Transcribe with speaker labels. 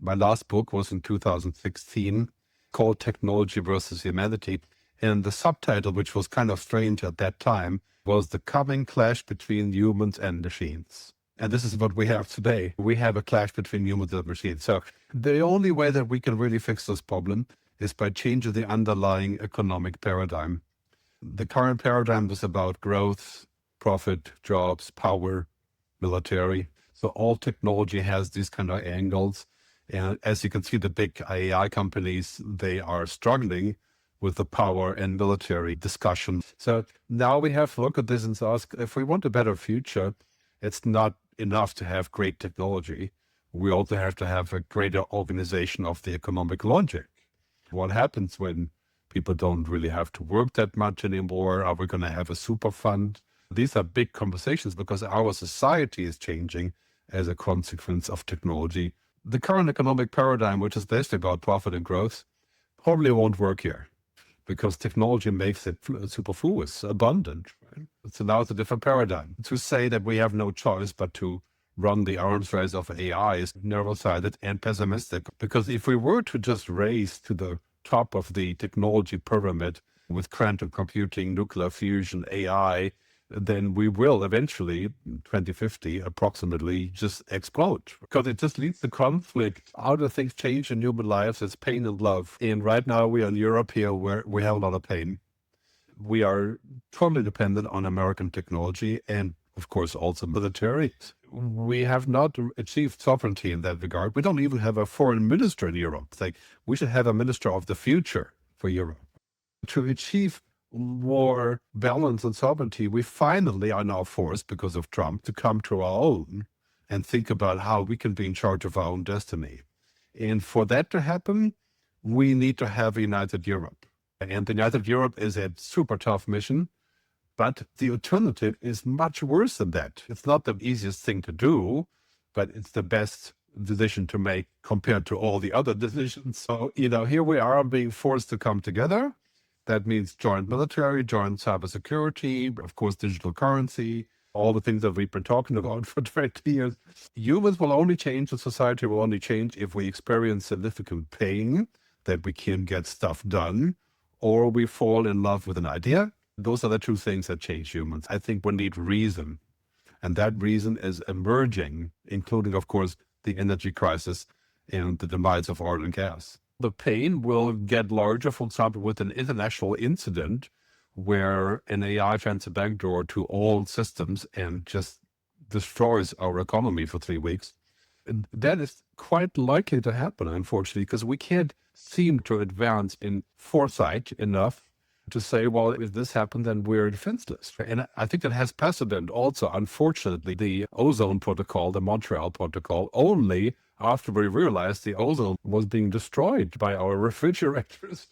Speaker 1: My last book was in 2016 called Technology versus Humanity. And the subtitle, which was kind of strange at that time, was The Coming Clash Between Humans and Machines. And this is what we have today. We have a clash between humans and machines. So the only way that we can really fix this problem is by changing the underlying economic paradigm. The current paradigm is about growth, profit, jobs, power, military. So all technology has these kind of angles. And as you can see, the big AI companies, they are struggling with the power and military discussion. So now we have to look at this and ask, if we want a better future, it's not enough to have great technology. We also have to have a greater organization of the economic logic. What happens when people don't really have to work that much anymore? Are we going to have a super fund? These are big conversations because our society is changing as a consequence of technology. The current economic paradigm, which is basically about profit and growth, probably won't work here because technology makes it superfluous, abundant. Right? So now it's a different paradigm. To say that we have no choice but to run the arms race of AI is narrow-sighted and pessimistic, because if we were to just race to the top of the technology pyramid with quantum computing, nuclear fusion, AI, then we will eventually, 2050, approximately, just explode. Because it just leads to conflict. How do things change in human lives? It's pain and love. And right now we are in Europe here where we have a lot of pain. We are totally dependent on American technology and, of course, also military. We have not achieved sovereignty in that regard. We don't even have a foreign minister in Europe. It's like, we should have a minister of the future for Europe. To achieve more balance and sovereignty, we finally are now forced, because of Trump, to come to our own and think about how we can be in charge of our own destiny. And for that to happen, we need to have a united Europe. And the united Europe is a super tough mission, but the alternative is much worse than that. It's not the easiest thing to do, but it's the best decision to make compared to all the other decisions. So, here we are being forced to come together. That means joint military, joint cybersecurity, of course, digital currency, all the things that we've been talking about for 20 years. Humans will only change, and society will only change if we experience significant pain, that we can get stuff done, or we fall in love with an idea. Those are the two things that change humans. I think we need reason. And that reason is emerging, including, of course, the energy crisis and the demise of oil and gas. The pain will get larger, for example, with an international incident where an AI finds a backdoor to all systems and just destroys our economy for 3 weeks. And that is quite likely to happen, unfortunately, because we can't seem to advance in foresight enough to say, well, if this happened, then we're defenseless. And I think that has precedent also, unfortunately, the ozone protocol, the Montreal protocol, only after we realized the ozone was being destroyed by our refrigerators.